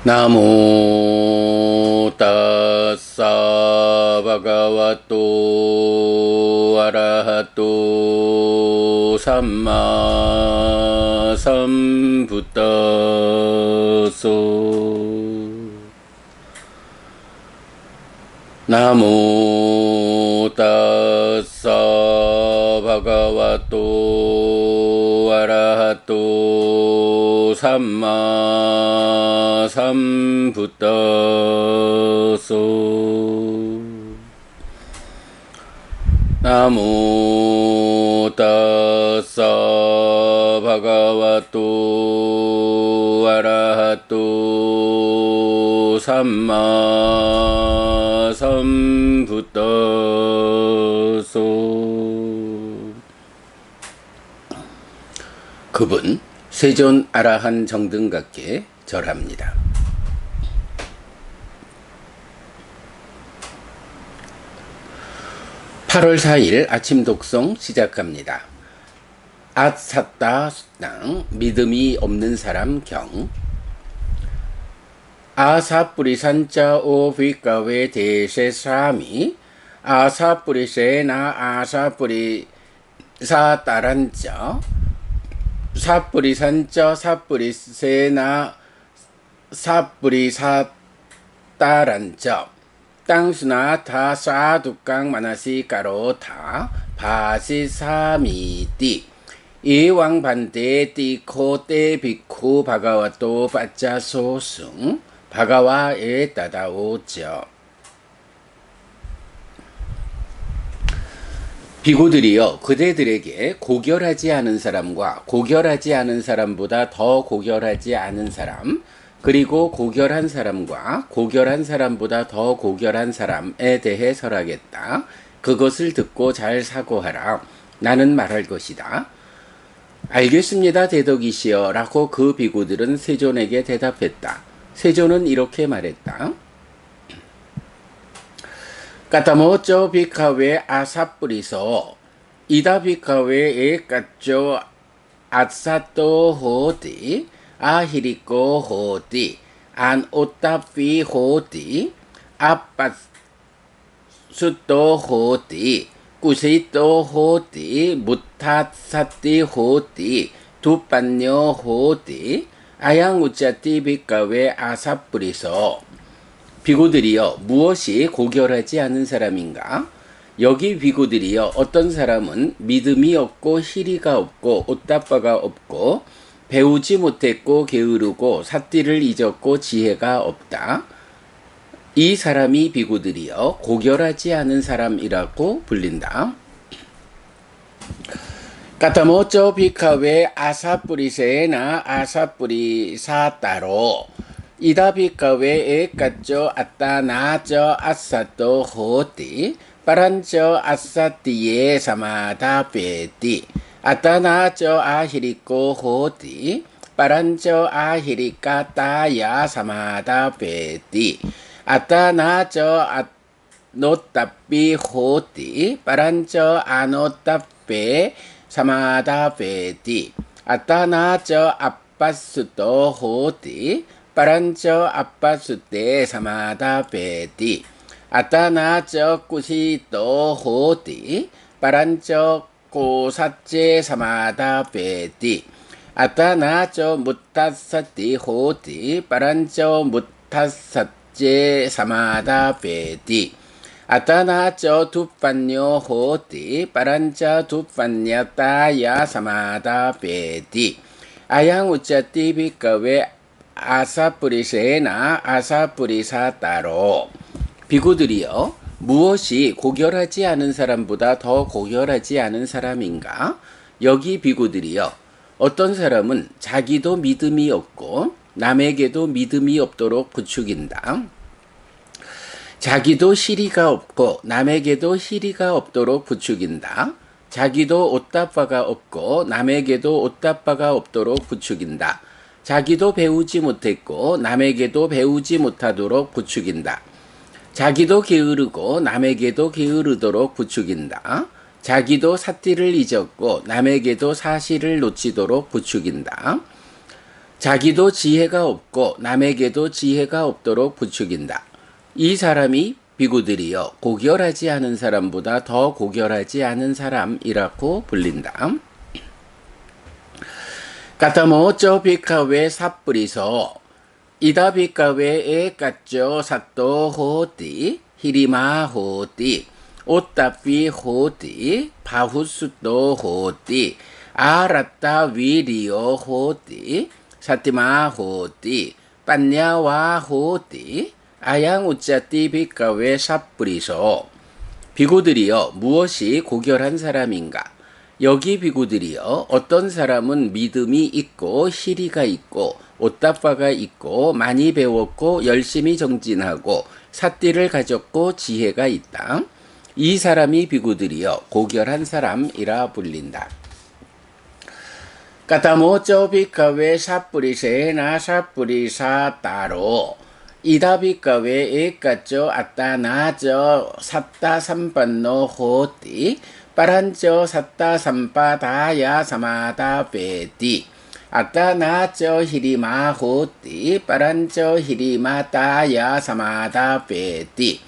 나모 따사 바가와또 아라하또 삼마 삼부따소 나모 따사 바가와또 아라하또 삼마 삼부따소 나모 따사 바가와또 아라하또 삼마 삼부따소. 급은 세존 아라한 정등각께 절합니다. (8월 4일) 아침 독송 시작합니다. 앗사따 수당 믿음이 없는 사람 경. 아사뿌리산자 오비가웨 대세사미 아사뿌리세나 아사뿌리사따란자 사뿌리산자 사뿌리세나 사뿌리사따란자 땅수나 다 사두깡 마나시 까로타 바시사미띠 이왕 반대 띠코 때 비쿠 바가와또 빠짜소승 바가와에 따다오죠. 비구들이여 그대들에게 고결하지 않은 사람과 고결하지 않은 사람보다 더 고결하지 않은 사람 그리고 고결한 사람과 고결한 사람보다 더 고결한 사람에 대해 설하겠다. 그것을 듣고 잘 사고하라. 나는 말할 것이다. 알겠습니다 대덕이시여 라고 그 비구들은 세존에게 대답했다. 세존은 이렇게 말했다. 까타모쪼 비카웨 아사뿌리소 이다 비카웨 에까쪼 아사또 호디 아히리코 호디 안 오타피 호디 아빠수또 호디 꾸시또 호디 무타사띠 호디 두빤뇨 호디 아양우짜띠 비카웨 아사뿌리소. 비구들이여 무엇이 고결하지 않은 사람인가? 여기 비구들이여 어떤 사람은 믿음이 없고 희리가 없고 옷다빠가 없고 배우지 못했고 게으르고 삿띠를 잊었고 지혜가 없다. 이 사람이 비구들이여 고결하지 않은 사람이라고 불린다. 까타모쪼 비카웨 아사뿌리세나 아사뿌리사따로 이다 비카웨 에까쪼 아따나쪼 아사또 호띠 빠란쪼 아사띠에 사마다 베띠 아따나쪼 아히리코 호띠 빠란쪼 아히리까 따야 사마다 베띠 아따나쪼 아노따삐 호띠 빠란쪼 아노따빼 사마다 베띠 아따나쪼 아빠수또 호띠 빠란쪼 아빠수때 사마다 베띠 아따나쪼 꾸시또 호띠 빠란쪼 고사째 사마다 베띠 아따나쪼 무타사띠 호띠 빠란쪼 무타사째 사마다 베띠 아따나쪼 두빤뇨 호띠 빠란쪼 두빤냐따야 사마다 베띠 아양우짜띠 비카웨 아사뿌리세나 아사뿌리사따로. 비구들이여 무엇이 고결하지 않은 사람보다 더 고결하지 않은 사람인가? 여기 비구들이여 어떤 사람은 자기도 믿음이 없고 남에게도 믿음이 없도록 부추긴다. 자기도 희리가 없고 남에게도 희리가 없도록 부추긴다. 자기도 옷다빠가 없고 남에게도 옷다빠가 없도록 부추긴다. 자기도 배우지 못했고 남에게도 배우지 못하도록 부추긴다. 자기도 게으르고 남에게도 게으르도록 부추긴다. 자기도 삿띠를 잊었고 남에게도 사실을 놓치도록 부추긴다. 자기도 지혜가 없고 남에게도 지혜가 없도록 부추긴다. 이 사람이 비구들이여 고결하지 않은 사람보다 더 고결하지 않은 사람이라고 불린다. 까타모 쩌 비카웨 삿뿌리서 이다 비카웨에 까쩌 삿도 호띠 히리마 호띠 오따삐 호띠 바후숫도 호띠 아라따 위리오 호띠 사티마 호띠 빤냐와 호띠 아양 우짜띠 비카웨 삿뿌리서 비구들이여 무엇이 고결한 사람인가? 여기 비구들이여 어떤 사람은 믿음이 있고 희리가 있고 옷다빠가 있고 많이 배웠고 열심히 정진하고 삿띠를 가졌고 지혜가 있다. 이 사람이 비구들이여 고결한 사람이라 불린다. 까타모 쩌 비카웨 삿뿌리세나 삿뿌리사 따로 이다 비카웨 에까쩌 아따나쩌 삿다 삼반노 호띠 빠란쩌 삿다 삼바다야 사마다 베띠 아따나쩌 히리마 호띠 빠란쩌 히리마 따야 사마다 베띠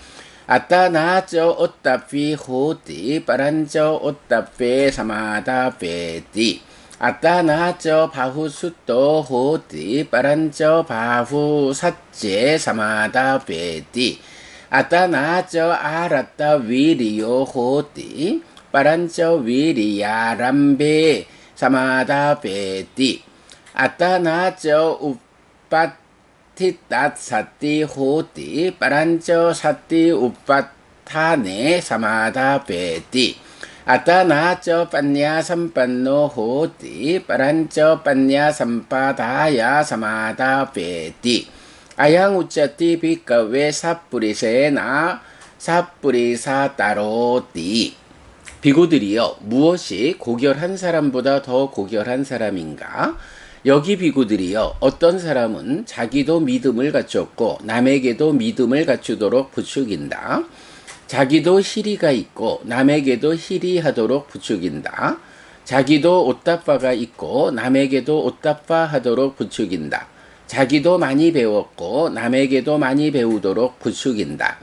아따나쩌 오따삐 호띠 빠란쩌 오따빼 사마다 베띠 아따나쩌 바후숫도 호띠 빠란쩌 바후 삿제 사마다 베띠 아따나쩌 아라따 위리오 호띠 빠란쩌 위리야 람베 사마다 베띠 아따나쩌 우빠티따 사띠 호띠 빠란쩌 사띠 우빠타네 사마다 베띠 아따나쩌 빤냐 삼반노 호띠 빠란쩌 빤냐 삼바다야 사마다 베띠 아양 우짜띠 비카웨 삿뿌리세나 삿뿌리사 따로띠 비구들이여 무엇이 고결한 사람보다 더 고결한 사람인가? 여기 비구들이여 어떤 사람은 자기도 믿음을 갖췄고 남에게도 믿음을 갖추도록 부추긴다. 자기도 희리가 있고 남에게도 희리하도록 부추긴다. 자기도 옷다빠가 있고 남에게도 옷다빠 하도록 부추긴다. 자기도 많이 배웠고 남에게도 많이 배우도록 부추긴다.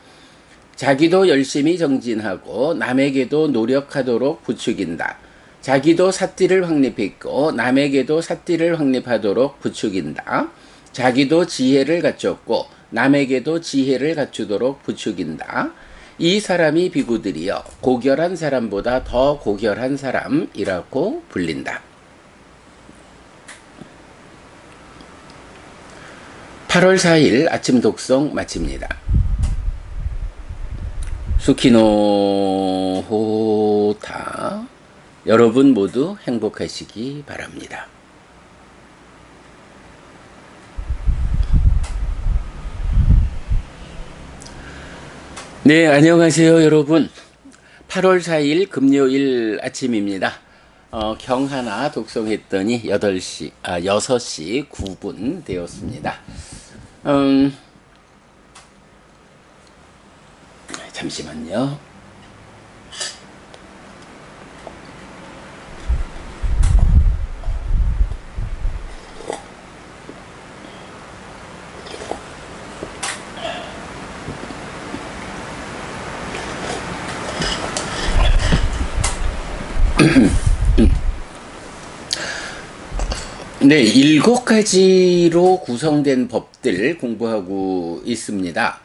자기도 열심히 정진하고 남에게도 노력하도록 부추긴다. 자기도 삿띠를 확립했고 남에게도 삿띠를 확립하도록 부추긴다. 자기도 지혜를 갖췄고 남에게도 지혜를 갖추도록 부추긴다. 이 사람이 비구들이여 고결한 사람보다 더 고결한 사람이라고 불린다. 8월 4일 아침 독송 마칩니다. 수키노 호타 여러분 모두 행복하시기 바랍니다. 네, 안녕하세요 여러분. 8월 4일 금요일 아침입니다. 경하나 독송했더니 6시 9분 되었습니다. 잠시만요. 네, 7가지로 구성된 법들 공부하고 있습니다.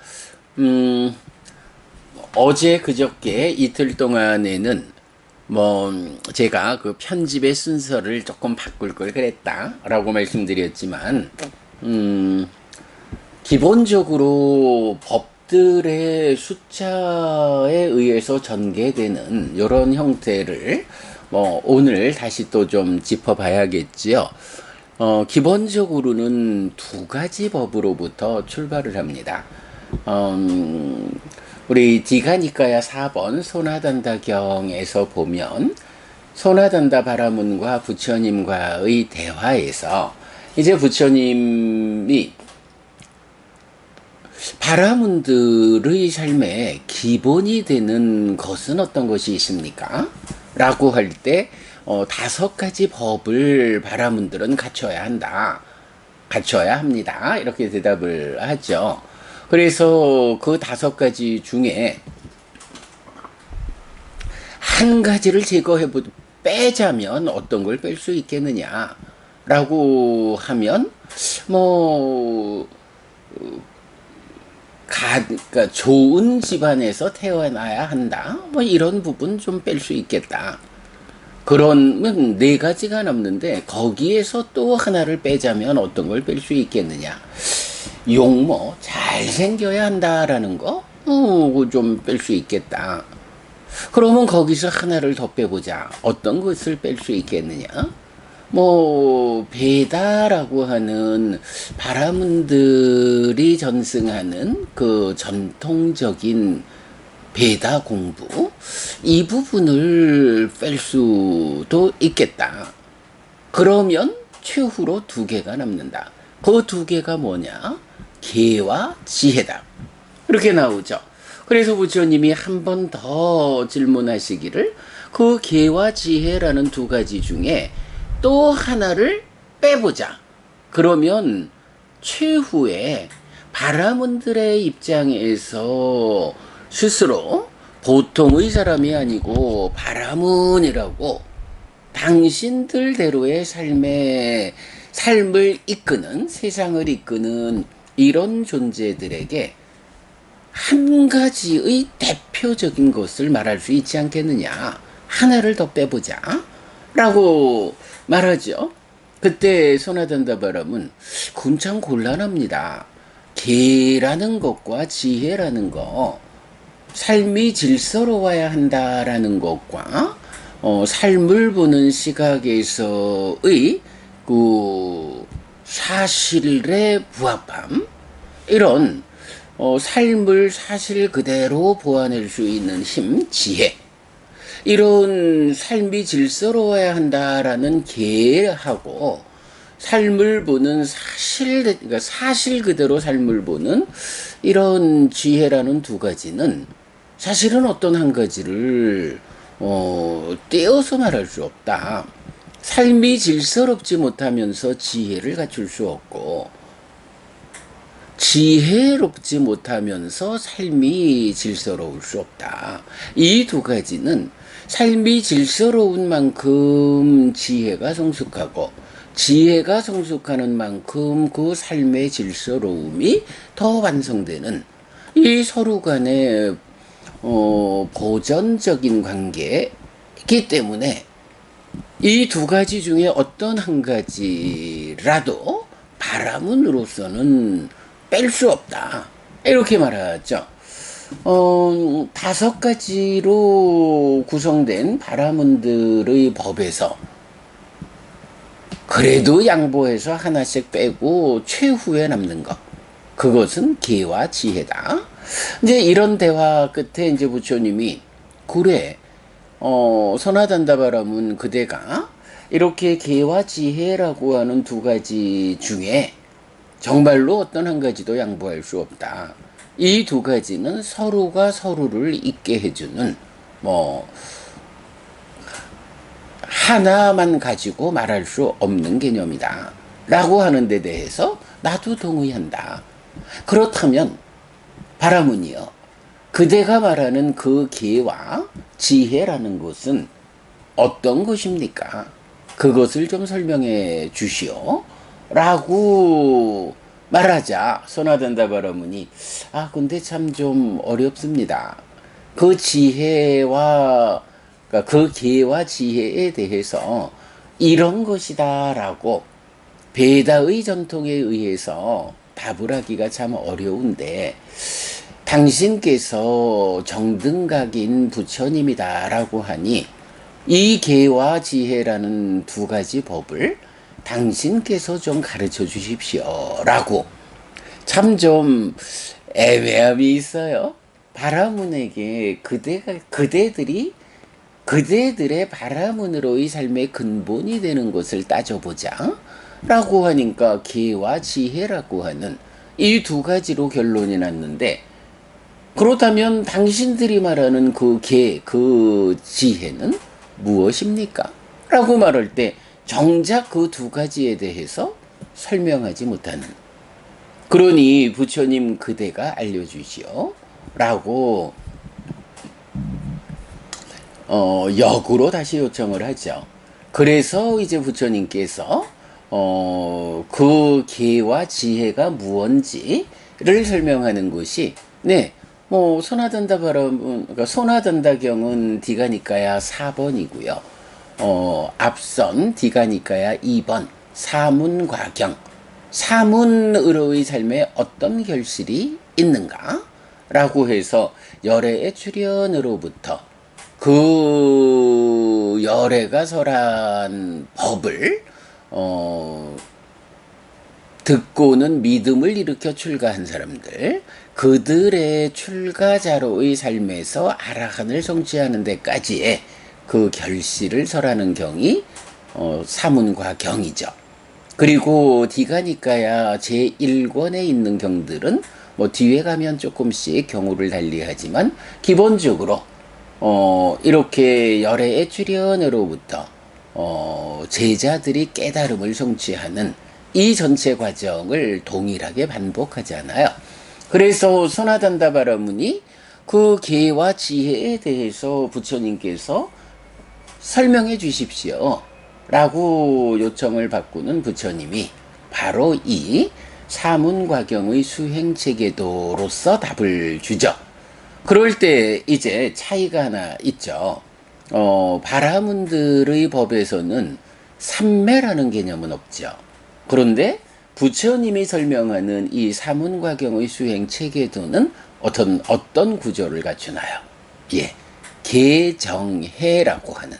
어제 그저께 이틀 동안에는 제가 그 편집의 순서를 조금 바꿀 걸 그랬다라고 말씀드렸지만 기본적으로 법들의 숫자에 의해서 전개되는 이런 형태를 오늘 다시 또 좀 짚어봐야겠지요. 기본적으로는 2가지 법으로부터 출발을 합니다. 우리 디가니까야 4번 소나단다경에서 보면 소나단다 바라문과 부처님과의 대화에서 이제 부처님이 바라문들의 삶의 기본이 되는 것은 어떤 것이 있습니까? 라고 할 때 5가지 법을 바라문들은 갖춰야 한다 갖춰야 합니다. 이렇게 대답을 하죠. 그래서 그 5가지 중에 한 가지를 빼자면 어떤 걸 뺄 수 있겠느냐라고 하면 뭐 그러니까 좋은 집안에서 태어나야 한다. 뭐 이런 부분 좀 뺄 수 있겠다. 그러면 4가지가 남는데 거기에서 또 하나를 빼자면 어떤 걸 뺄 수 있겠느냐. 용모 잘생겨야 한다라는 거 좀 뺄 수 있겠다. 그러면 거기서 하나를 더 빼보자. 어떤 것을 뺄 수 있겠느냐. 뭐 베다라고 하는 바라문들이 전승하는 그 전통적인 베다 공부, 이 부분을 뺄 수도 있겠다. 그러면 최후로 2개가 남는다. 그 2개가 뭐냐? 계와 지혜다. 이렇게 나오죠. 그래서 부처님이 한 번 더 질문하시기를 그 계와 지혜라는 2가지 중에 또 하나를 빼보자. 그러면 최후에 바라문들의 입장에서 스스로 보통의 사람이 아니고 바라문이라고 당신들대로의 삶을 이끄는, 세상을 이끄는 이런 존재들에게 한 가지의 대표적인 것을 말할 수 있지 않겠느냐. 하나를 더 빼보자. 라고 말하죠. 그때 소나단다바람은 그건 참 곤란합니다. 계라는 것과 지혜라는 거, 삶이 질서로워야 한다라는 것과 삶을 보는 시각에서의 그 사실의 부합함, 이런 삶을 사실 그대로 보아낼 수 있는 힘, 지혜, 이런 삶이 질서로워야 한다라는 계하고 삶을 보는 그러니까 사실 그대로 삶을 보는 이런 지혜라는 2가지는 사실은 어떤 한 가지를 떼어서 말할 수 없다. 삶이 질서롭지 못하면서 지혜를 갖출 수 없고, 지혜롭지 못하면서 삶이 질서로울 수 없다. 이 2가지는 삶이 질서로운 만큼 지혜가 성숙하고, 지혜가 성숙하는 만큼 그 삶의 질서로움이 더 완성되는 이 서로 간의 보전적인 관계이기 때문에 이 2가지 중에 어떤 한 가지라도 바라문으로서는 뺄 수 없다. 이렇게 말하죠. 5가지로 구성된 바라문들의 법에서 그래도 양보해서 하나씩 빼고 최후에 남는 것, 그것은 계와 지혜다. 이제 이런 대화 끝에 이제 부처님이 그래, 선화단다바람은 그대가 이렇게 계와 지혜라고 하는 2가지 중에 정말로 어떤 한 가지도 양보할 수 없다. 이 2가지는 서로가 서로를 있게 해주는 하나만 가지고 말할 수 없는 개념이다. 라고 하는 데 대해서 나도 동의한다. 그렇다면 바라문이여, 그대가 말하는 그 계와 지혜라는 것은 어떤 것입니까? 그것을 좀 설명해 주시오. 라고 말하자 소나단다 바라문이 근데 참 좀 어렵습니다. 그 지혜와 그러니까 그 계와 지혜에 대해서 이런 것이다라고 베다의 전통에 의해서 답을 하기가 참 어려운데, 당신께서 정등각인 부처님이다라고 하니 이 계와 지혜라는 2가지 법을 당신께서 좀 가르쳐 주십시오라고 참 좀 애매함이 있어요. 바라문에게 그대들의 바라문으로의 삶의 근본이 되는 것을 따져보자 라고 하니까 계와 지혜라고 하는 이 2가지로 결론이 났는데, 그렇다면 당신들이 말하는 그 그 지혜는 무엇입니까? 라고 말할 때 정작 그 2가지에 대해서 설명하지 못하는. 그러니 부처님 그대가 알려주시오 라고 역으로 다시 요청을 하죠. 그래서 이제 부처님께서 그 계와 지혜가 무언지를 설명하는 것이 그러니까 소나단다경은 디가니까야 4번이고요. 앞선 디가니까야 2번 사문과경, 사문으로의 삶에 어떤 결실이 있는가? 라고 해서 열애의 출현으로부터 그 열애가 설한 법을 듣고는 믿음을 일으켜 출가한 사람들, 그들의 출가자로의 삶에서 아라한을 성취하는 데까지의 그 결실을 설하는 경이 사문과 경이죠. 그리고 디가니까야 제1권에 있는 경들은 뒤에 가면 조금씩 경우를 달리하지만 기본적으로 이렇게 열애의 출현으로부터 제자들이 깨달음을 성취하는 이 전체 과정을 동일하게 반복하잖아요. 그래서 소나단다바라문이 그 계와 지혜에 대해서 부처님께서 설명해 주십시오 라고 요청을 받고는 부처님이 바로 이 사문과경의 수행체계도로서 답을 주죠. 그럴 때 이제 차이가 하나 있죠. 바라문들의 법에서는 삼매라는 개념은 없죠. 그런데 부처님이 설명하는 이 사문과경의 수행체계도는 어떤 구조를 갖추나요? 예, 계정해라고 하는,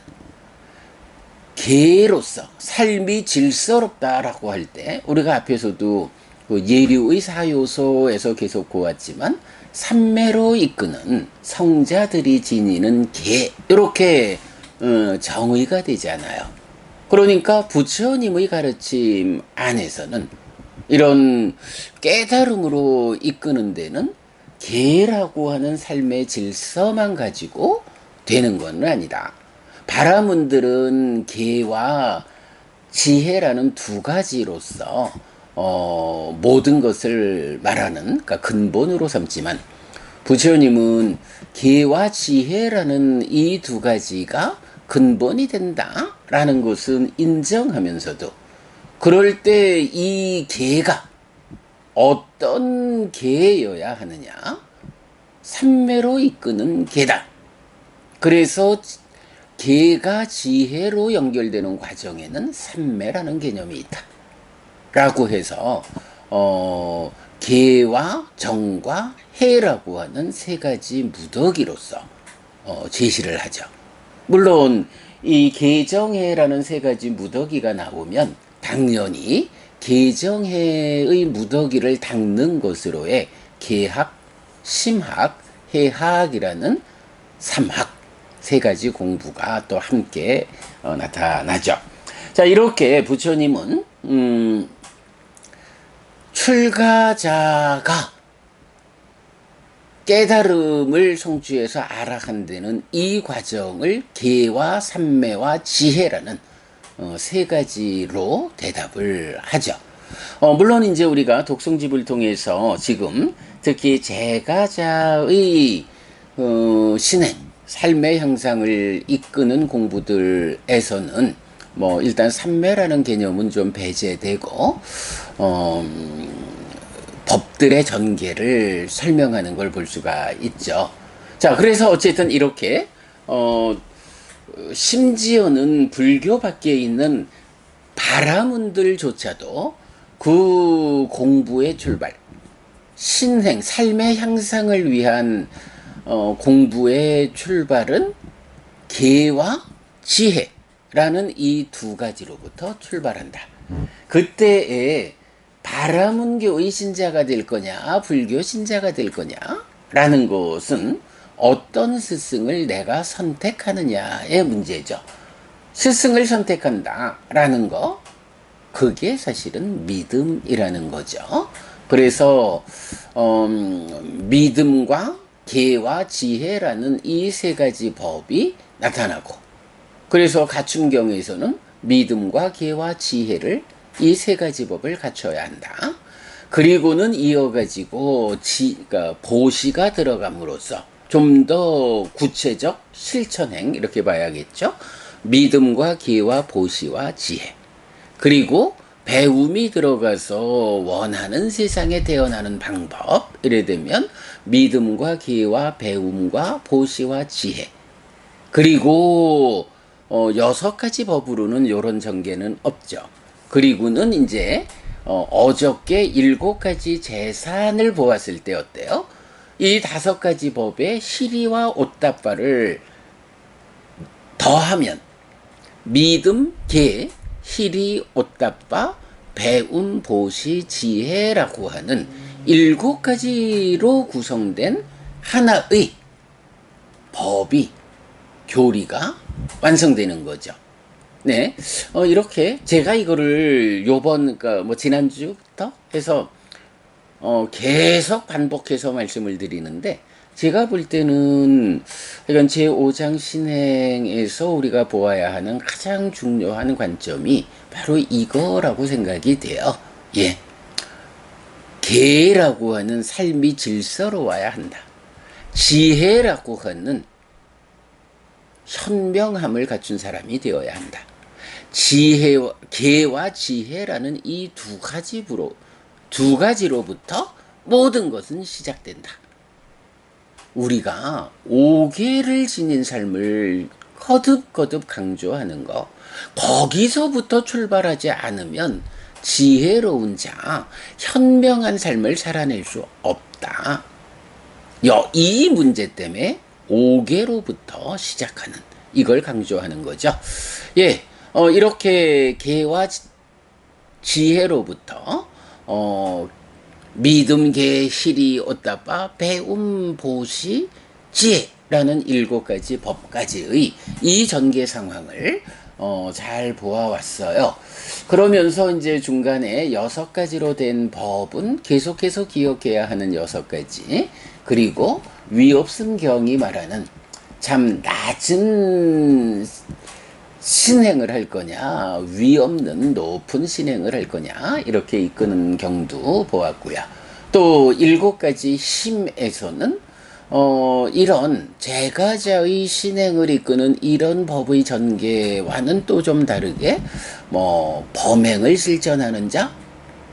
계로서 삶이 질서롭다라고 할 때 우리가 앞에서도 그 예류의 사요소에서 계속 보았지만 삼매로 이끄는 성자들이 지니는 계, 이렇게 정의가 되잖아요. 그러니까 부처님의 가르침 안에서는 이런 깨달음으로 이끄는 데는 계라고 하는 삶의 질서만 가지고 되는 건 아니다. 바라문들은 계와 지혜라는 두 가지로서 모든 것을 말하는, 그러니까 근본으로 삼지만 부처님은 계와 지혜라는 이 두 가지가 근본이 된다라는 것은 인정하면서도 그럴 때 이 계가 어떤 계여야 하느냐? 삼매로 이끄는 계다. 그래서 계가 지혜로 연결되는 과정에는 삼매라는 개념이 있다 라고 해서 계와 정과 해라고 하는 세 가지 무더기로서 제시를 하죠. 물론 이 계정해라는 세 가지 무더기가 나오면 당연히 계정해의 무더기를 닦는 것으로의 계학, 심학, 해학이라는 삼학 세 가지 공부가 또 함께 나타나죠. 자, 이렇게 부처님은 출가자가 깨달음을 성취해서 아라한다는 이 과정을 계와 삼매와 지혜라는 세 가지로 대답을 하죠. 물론 이제 우리가 독송집을 통해서 지금 특히 제가자의 신행, 삶의 형상을 이끄는 공부들에서는 일단 삼매라는 개념은 좀 배제되고 법들의 전개를 설명하는 걸 볼 수가 있죠. 자, 그래서 어쨌든 이렇게 심지어는 불교 밖에 있는 바라문들조차도 그 공부의 출발, 신행, 삶의 향상을 위한 공부의 출발은 계와 지혜라는 이 두 가지로부터 출발한다. 그때에 바라문교의 신자가 될 거냐, 불교 신자가 될 거냐 라는 것은 어떤 스승을 내가 선택하느냐의 문제죠. 스승을 선택한다 라는 거, 그게 사실은 믿음이라는 거죠. 그래서 믿음과 계와 지혜라는 이 세 가지 법이 나타나고, 그래서 가춘경에서는 믿음과 계와 지혜를 이 세 가지 법을 갖춰야 한다. 그리고는 이어가지고 그러니까 보시가 들어감으로써 좀 더 구체적 실천행 이렇게 봐야겠죠. 믿음과 기와 보시와 지혜. 그리고 배움이 들어가서 원하는 세상에 태어나는 방법. 이래 되면 믿음과 기와 배움과 보시와 지혜. 그리고 6가지 법으로는 요런 전개는 없죠. 그리고는 이제 어저께 7가지 재산을 보았을 때 어때요? 이 5가지 법의 시리와 오따빠를 더하면 믿음, 계, 시리, 오따빠, 배움, 보시, 지혜라고 하는 7가지로 구성된 하나의 법이 교리가 완성되는 거죠. 네, 이렇게 제가 이거를 그러니까 지난주부터 해서 계속 반복해서 말씀을 드리는데, 제가 볼 때는 이건 제5장 신행에서 우리가 보아야 하는 가장 중요한 관점이 바로 이거라고 생각이 돼요. 예, 계라고 하는 삶이 질서로워야 한다. 지혜라고 하는 현명함을 갖춘 사람이 되어야 한다. 계와 지혜라는 이 두 가지로부터 모든 것은 시작된다. 우리가 5계를 지닌 삶을 거듭거듭 강조하는 거, 거기서부터 출발하지 않으면 지혜로운 자, 현명한 삶을 살아낼 수 없다. 이 문제 때문에 5계로부터 시작하는, 이걸 강조하는 거죠. 예, 이렇게 계와 지혜로부터 믿음, 계, 시리, 오따빠, 배움, 보시, 지혜라는 7가지 법까지의 이 전개 상황을 잘 보아왔어요. 그러면서 이제 중간에 6가지로 된 법은 계속해서 기억해야 하는 6가지, 그리고 위없음경이 말하는 참 낮은 신행을 할 거냐, 위 없는 높은 신행을 할 거냐, 이렇게 이끄는 경도 보았고요. 또 7가지 힘에서는 이런 제가자의 신행을 이끄는 이런 법의 전개와는 또 좀 다르게 범행을 실천하는 자,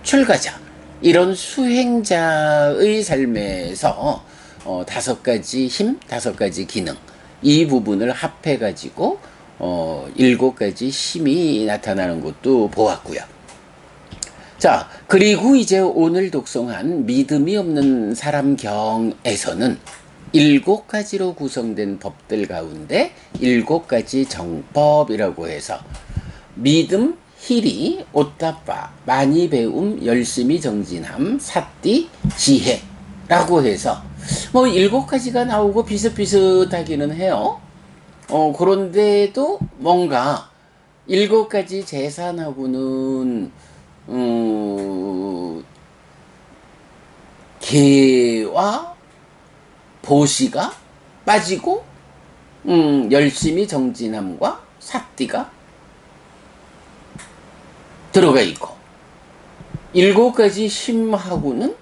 출가자, 이런 수행자의 삶에서 5가지 힘, 5가지 기능, 이 부분을 합해가지고 7가지 힘이 나타나는 것도 보았고요. 자, 그리고 이제 오늘 독송한 믿음이 없는 사람경에서는 7가지로 구성된 법들 가운데 7가지 정법이라고 해서 믿음, 희리, 오따빠, 많이 배움, 열심히 정진함, 사띠, 지혜라고 해서 7가지가 나오고 비슷비슷하기는 해요. 그런데도 뭔가 7가지 재산하고는 계와 보시가 빠지고 열심히 정진함과 사띠가 들어가 있고, 7가지 힘하고는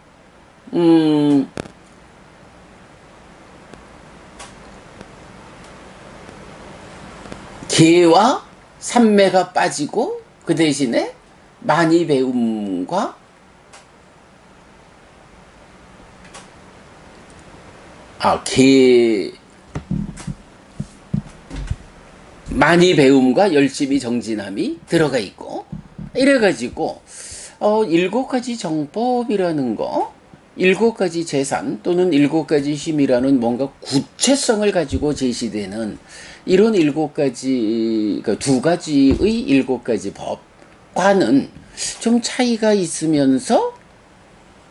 계와 삼매가 빠지고 그 대신에 많이 배움과 많이 배움과 열심히 정진함이 들어가 있고, 이래가지고 7가지 정법이라는 거, 7가지 재산 또는 7가지 힘이라는 뭔가 구체성을 가지고 제시되는 이런 7가지, 그러니까 2가지의 7가지 법과는 좀 차이가 있으면서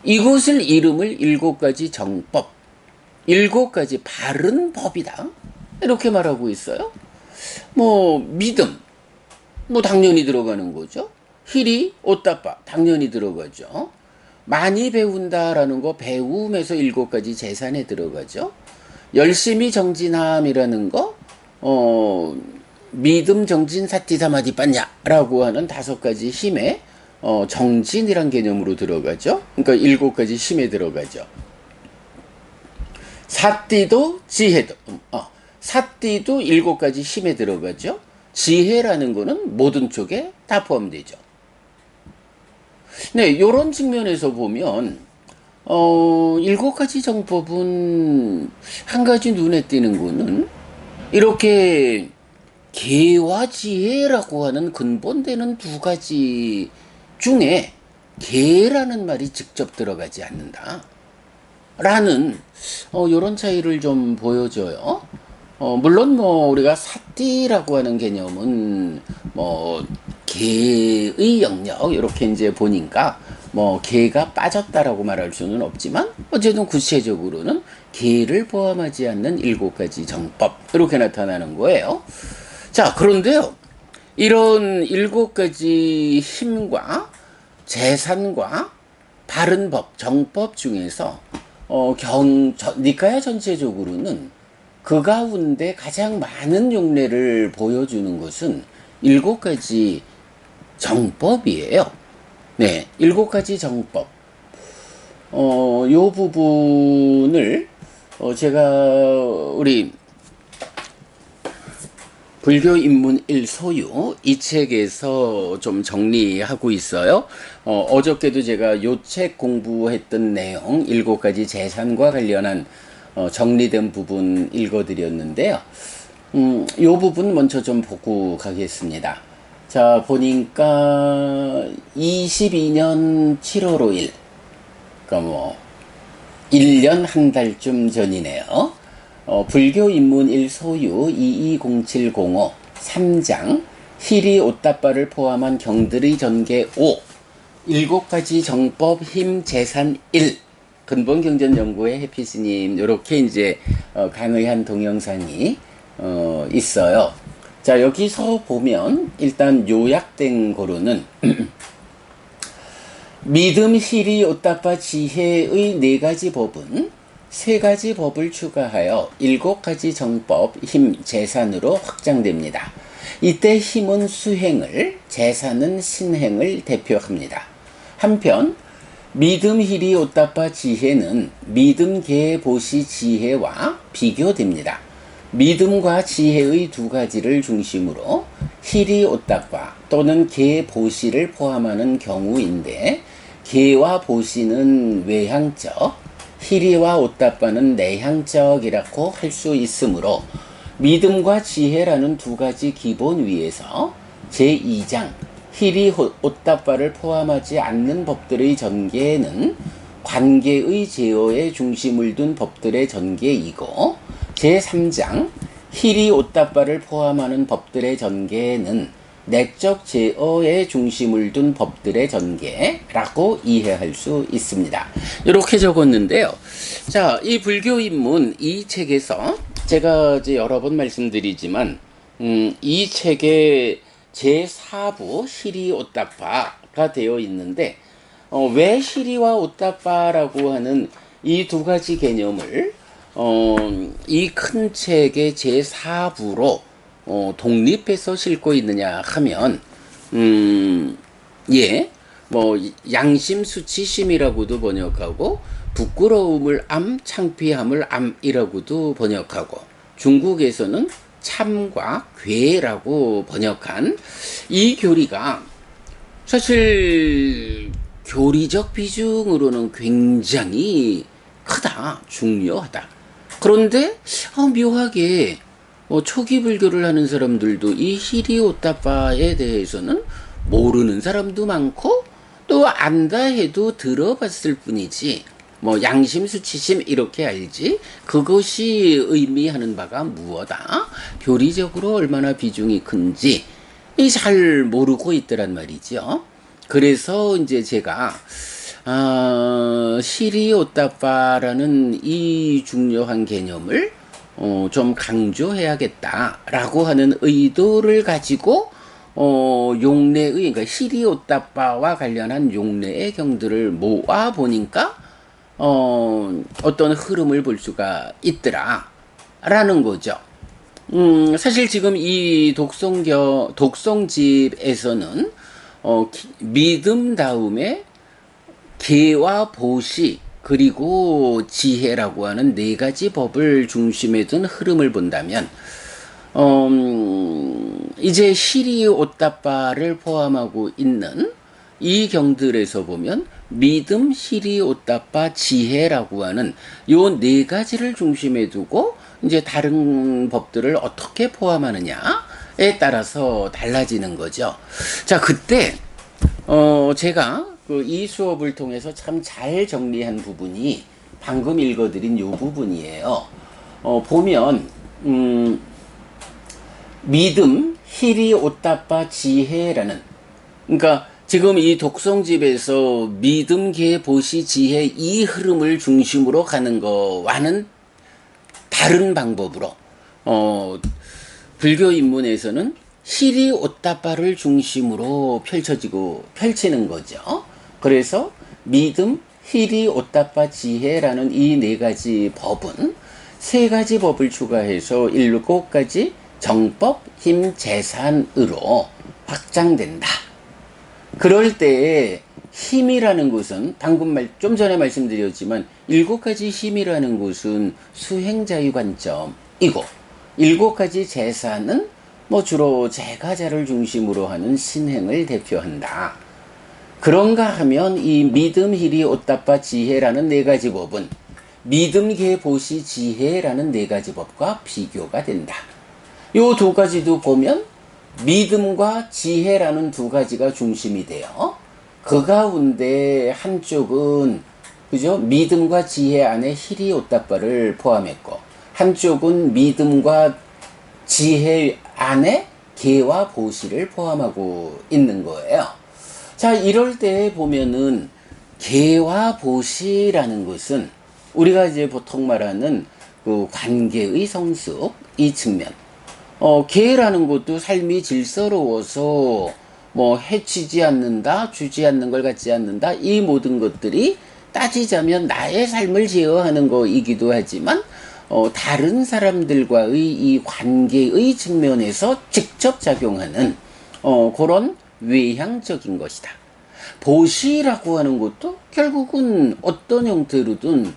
이것을 이름을 7가지 정법, 7가지 바른 법이다, 이렇게 말하고 있어요. 믿음, 당연히 들어가는 거죠. 희리, 오따빠, 당연히 들어가죠. 많이 배운다라는 거, 배움에서 7가지 재산에 들어가죠. 열심히 정진함이라는 거, 믿음, 정진, 사띠, 사마디, 빠냐라고 하는 5가지 힘에 정진이란 개념으로 들어가죠. 그러니까 7가지 힘에 들어가죠. 사띠도 지혜도, 사띠도 7가지 힘에 들어가죠. 지혜라는 거는 모든 쪽에 다 포함되죠. 네, 요런 측면에서 보면 7가지 정법은 한 가지 눈에 띄는 거는 이렇게 계와 지혜라고 하는 근본되는 2가지 중에 계라는 말이 직접 들어가지 않는다 라는 요런 차이를 좀 보여줘요. 물론 뭐 우리가 사띠라고 하는 개념은 뭐 계의 영역 이렇게 이제 보니까 뭐 계가 빠졌다라고 말할 수는 없지만 어쨌든 구체적으로는 계를 포함하지 않는 7가지 정법 이렇게 나타나는 거예요. 자, 그런데요, 이런 7가지 힘과 재산과 바른 법, 정법 중에서 니까야 전체적으로는 그 가운데 가장 많은 용례를 보여주는 것은 7가지 정법이에요. 네, 7가지 정법. 요 부분을 제가 우리 불교 입문 1 소유 이 책에서 좀 정리하고 있어요. 어저께도 제가 요 책 공부했던 내용 7가지 재산과 관련한 정리된 부분 읽어드렸는데요. 요 부분 먼저 좀 보고 가겠습니다. 자, 보니까 22년 7월 5일, 그러니까 뭐 1년 한 달쯤 전이네요. 불교 입문 1 소유 220705 3장 희리 오따빠를 포함한 경들의 전개 5 7가지 정법 힘 재산 1 근본 경전 연구의 해피스님 요렇게 이제 강의한 동영상이 있어요. 자, 여기서 보면 일단 요약된 거로는 믿음 희리 오따빠 지혜의 4가지 법은 3가지 법을 추가하여 7가지 정법 힘 재산으로 확장됩니다. 이때 힘은 수행을, 재산은 신행을 대표합니다. 한편 믿음 희리 오따빠 지혜는 믿음 계 보시 지혜와 비교됩니다. 믿음과 지혜의 2가지를 중심으로 희리 오따빠 또는 계 보시를 포함하는 경우인데, 계와 보시는 외향적, 희리와 오따빠는 내향적이라고 할 수 있으므로 믿음과 지혜라는 2가지 기본 위에서 제2장 희리 오따빠를 포함하지 않는 법들의 전개는 관계의 제어에 중심을 둔 법들의 전개이고, 제3장 희리 오따빠를 포함하는 법들의 전개는 내적 제어에 중심을 둔 법들의 전개라고 이해할 수 있습니다. 이렇게 적었는데요. 자, 이 불교 입문 이 책에서 제가 이제 여러 번 말씀드리지만 이 책에 제4부 희리 오따빠가 되어 있는데 왜 희리와 오따빠라고 하는 이 2가지 개념을 이 큰 책의 제4부로 독립해서 싣고 있느냐 하면 예, 뭐 양심 수치심이라고도 번역하고 부끄러움을 암, 창피함을 암이라고도 번역하고 중국에서는 참과 괴라고 번역한 이 교리가 사실 교리적 비중으로는 굉장히 크다, 중요하다. 그런데 묘하게 초기 불교를 하는 사람들도 이 희리 오따빠에 대해서는 모르는 사람도 많고 또 안다 해도 들어봤을 뿐이지 뭐 양심 수치심 이렇게 알지 그것이 의미하는 바가 무엇다, 교리적으로 얼마나 비중이 큰지 잘 모르고 있더란 말이죠. 그래서 이제 제가 희리 오따빠라는 이 중요한 개념을 좀 강조해야겠다라고 하는 의도를 가지고 용례의, 그러니까 희리 오따빠와 관련한 용례의 경들을 모아 보니까 어떤 흐름을 볼 수가 있더라라는 거죠. 사실 지금 이 독성집에서는 믿음 다음에 계와 보시 그리고 지혜라고 하는 네 가지 법을 중심에 둔 흐름을 본다면 이제 시리 오따빠를 포함하고 있는 이 경들에서 보면 믿음, 시리 오따빠, 지혜라고 하는 요 네 가지를 중심에 두고 이제 다른 법들을 어떻게 포함하느냐에 따라서 달라지는 거죠. 자, 그때 제가 이 수업을 통해서 참 잘 정리한 부분이 방금 읽어드린 요 부분이에요. 보면 믿음, 희리, 오따빠, 지혜라는, 그러니까 지금 이 독성집에서 믿음, 계, 보시, 지혜 이 흐름을 중심으로 가는 거와는 다른 방법으로 불교 입문에서는 시리 오따빠를 중심으로 펼치는 거죠. 그래서 믿음, 희리, 오따빠, 지혜라는 이 네 가지 법은 세 가지 법을 추가해서 7가지 정법, 힘, 재산으로 확장된다. 그럴 때에 힘이라는 것은 방금 좀 전에 말씀드렸지만 7가지 힘이라는 것은 수행자의 관점이고 7가지 재산은 주로 제가자를 중심으로 하는 신행을 대표한다. 그런가 하면 이 믿음, 희리, 오따빠, 지혜라는 네 가지 법은 믿음, 계, 보시, 지혜라는 네 가지 법과 비교가 된다. 요 두 가지도 보면 믿음과 지혜라는 두 가지가 중심이 돼요. 그 가운데 한쪽은 그죠? 믿음과 지혜 안에 희리 오따빠를 포함했고 한쪽은 믿음과 지혜 안에 계와 보시를 포함하고 있는 거예요. 자, 이럴 때 보면은 계와 보시라는 것은 우리가 이제 보통 말하는 그 관계의 성숙 이 측면. 계라는 것도 삶이 질서로워서 해치지 않는다, 주지 않는 걸 갖지 않는다, 이 모든 것들이 따지자면 나의 삶을 제어하는 거이기도 하지만, 다른 사람들과의 이 관계의 측면에서 직접 작용하는, 그런 외향적인 것이다. 보시라고 하는 것도 결국은 어떤 형태로든,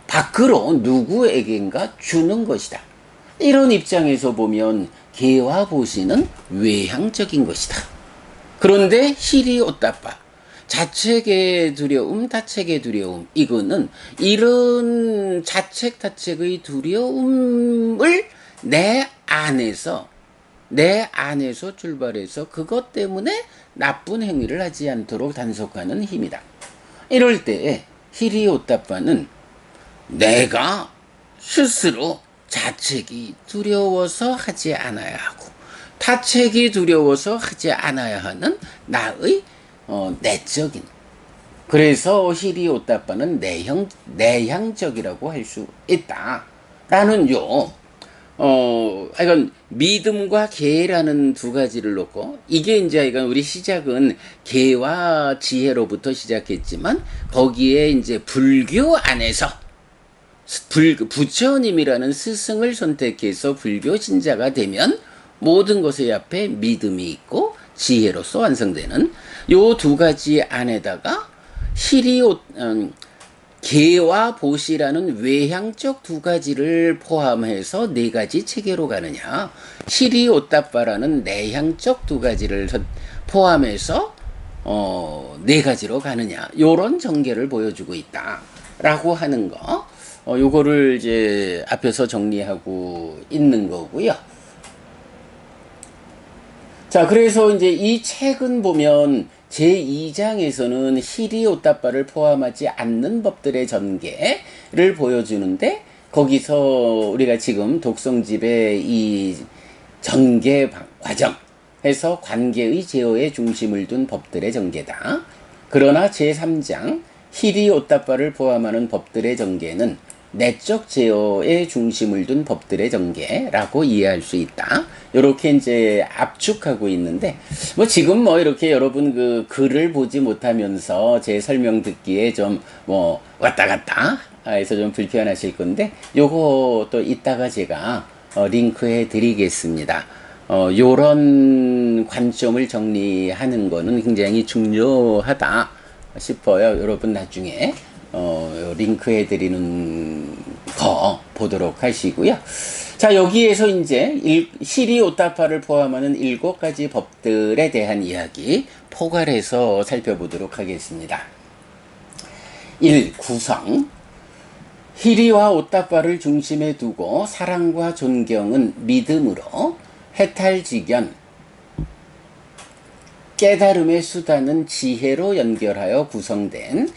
밖으로 누구에겐가 주는 것이다. 이런 입장에서 보면 계와 보시는 외향적인 것이다. 그런데 희리 오따빠, 자책의 두려움, 타책의 두려움, 이거는 이런 자책, 타책의 두려움을 내 안에서 출발해서 그것 때문에 나쁜 행위를 하지 않도록 단속하는 힘이다. 이럴 때 희리 오따빠는 내가 스스로 자책이 두려워서 하지 않아야 하고 타책이 두려워서 하지 않아야 하는 나의 내적인, 그래서 희리 오따빠는 내향적이라고 할 수 있다 라는 이건 믿음과 계라는 두 가지를 놓고, 이게 이제 이건 우리 시작은 계와 지혜로부터 시작했지만 거기에 이제 불교 안에서 부처님이라는 스승을 선택해서 불교 신자가 되면 모든 것의 앞에 믿음이 있고 지혜로서 완성되는 요 두 가지 안에다가 계와 보시라는 외향적 두 가지를 포함해서 네 가지 체계로 가느냐, 시리 오따빠라는 내향적 두 가지를 포함해서 네 가지로 가느냐, 요런 전개를 보여주고 있다라고 하는 거. 요거를 이제 앞에서 정리하고 있는 거고요. 자, 그래서 이제 이 책은 보면 제2장에서는 희리 오따빠를 포함하지 않는 법들의 전개를 보여주는데, 거기서 우리가 지금 독성집의 이 전개 과정에서 관계의 제어에 중심을 둔 법들의 전개다. 그러나 제3장 희리 오따빠를 포함하는 법들의 전개는 내적 제어에 중심을 둔 법들의 전개라고 이해할 수 있다. 이렇게 이제 압축하고 있는데, 지금 이렇게 여러분 그 글을 보지 못하면서 제 설명 듣기에 좀 왔다 갔다 해서 좀 불편하실 건데, 요거 또 이따가 제가 링크해 드리겠습니다. 요런 관점을 정리하는 거는 굉장히 중요하다 싶어요. 여러분 나중에 링크 해드리는 거 보도록 하시고요. 자, 여기에서 이제 시리 오타파를 포함하는 7가지 법들에 대한 이야기 포괄해서 살펴보도록 하겠습니다. 1. 구성. 히리와 오타파를 중심에 두고 사랑과 존경은 믿음으로, 해탈직연, 깨달음의 수단은 지혜로 연결하여 구성된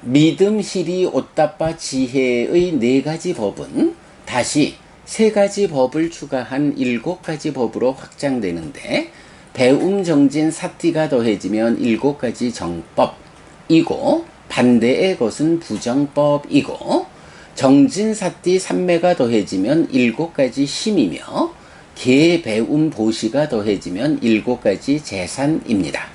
믿음, 히리, 오타파, 지혜의 4가지 법은 다시 3가지 법을 추가한 7가지 법으로 확장되는데, 배움, 정진, 사띠가 더해지면 7가지 정법이고 반대의 것은 부정법이고, 정진, 사띠, 삼매가 더해지면 7가지 힘이며 계, 배움, 보시가 더해지면 7가지 재산입니다.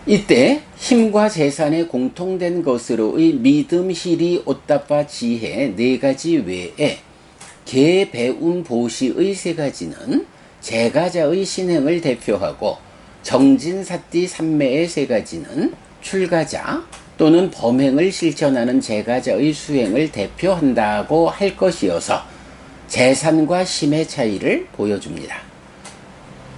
이때 힘과 재산의 공통된 것으로의 믿음, 히리, 오타파, 지혜 4가지 외에 계, 배움, 보시의 3가지는 제가자의 신행을 대표하고, 정진, 사띠, 삼매의 3가지는 출가자 또는 범행을 실천하는 제가자의 수행을 대표한다고 할 것이어서 재산과 힘의 차이를 보여줍니다.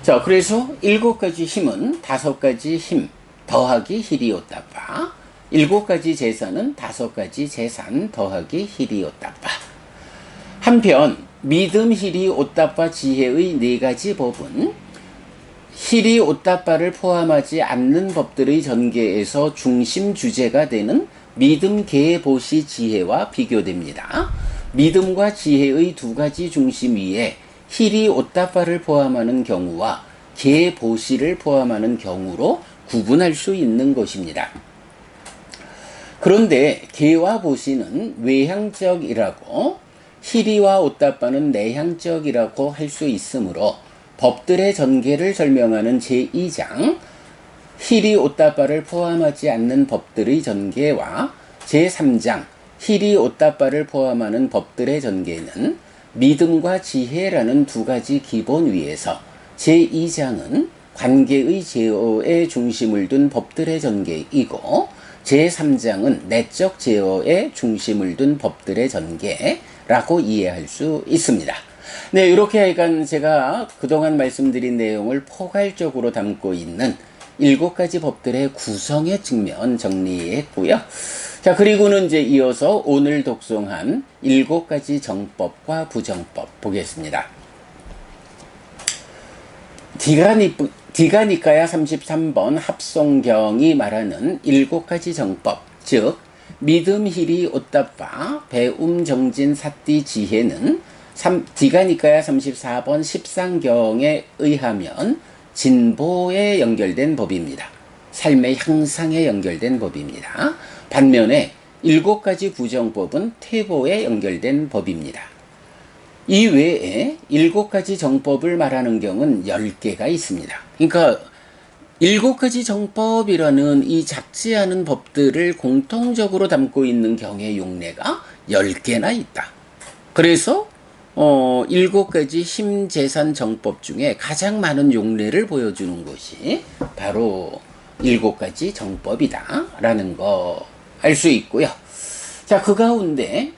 자, 그래서 7가지 힘은 5가지 힘 더하기 히리오타파, 7가지 재산은 5가지 재산 더하기 히리오타파. 한편 믿음, 히리, 오타파, 지혜의 4가지 법은 히리, 오타파를 포함하지 않는 법들의 전개에서 중심 주제가 되는 믿음, 계, 보시, 지혜와 비교됩니다. 믿음과 지혜의 2가지 중심 위에 히리, 오타파를 포함하는 경우와 계, 보시를 포함하는 경우로 구분할 수 있는 것입니다. 그런데 계와 보시는 외향적이라고, 히리와 오타파는 내향적이라고 할 수 있으므로 법들의 전개를 설명하는 제2장 히리, 오타파를 포함하지 않는 법들의 전개와 제3장 히리, 오타파를 포함하는 법들의 전개는 믿음과 지혜라는 2가지 기본 위에서, 제2장은 관계의 제어에 중심을 둔 법들의 전개이고 제3장은 내적 제어에 중심을 둔 법들의 전개라고 이해할 수 있습니다. 네, 이렇게 하여간 제가 그동안 말씀드린 내용을 포괄적으로 담고 있는 7가지 법들의 구성의 측면 정리했고요. 자, 그리고는 이제 이어서 오늘 독송한 7가지 정법과 부정법 보겠습니다. 디가니까야 33번 합송경이 말하는 7가지 정법, 즉 믿음, 히리, 오타파, 배움, 정진, 사띠, 지혜는 디가니까야 34번 10상경에 의하면 진보에 연결된 법입니다. 삶의 향상에 연결된 법입니다. 반면에 7가지 부정법은 퇴보에 연결된 법입니다. 이 외에 7가지 정법을 말하는 경우는 10개가 있습니다. 그러니까 7가지 정법이라는 이 작지 않은 법들을 공통적으로 담고 있는 경의 용례가 10개나 있다. 그래서 7가지 힘, 재산, 정법 중에 가장 많은 용례를 보여주는 것이 바로 7가지 정법이다 라는 거 알 수 있고요. 자, 그 가운데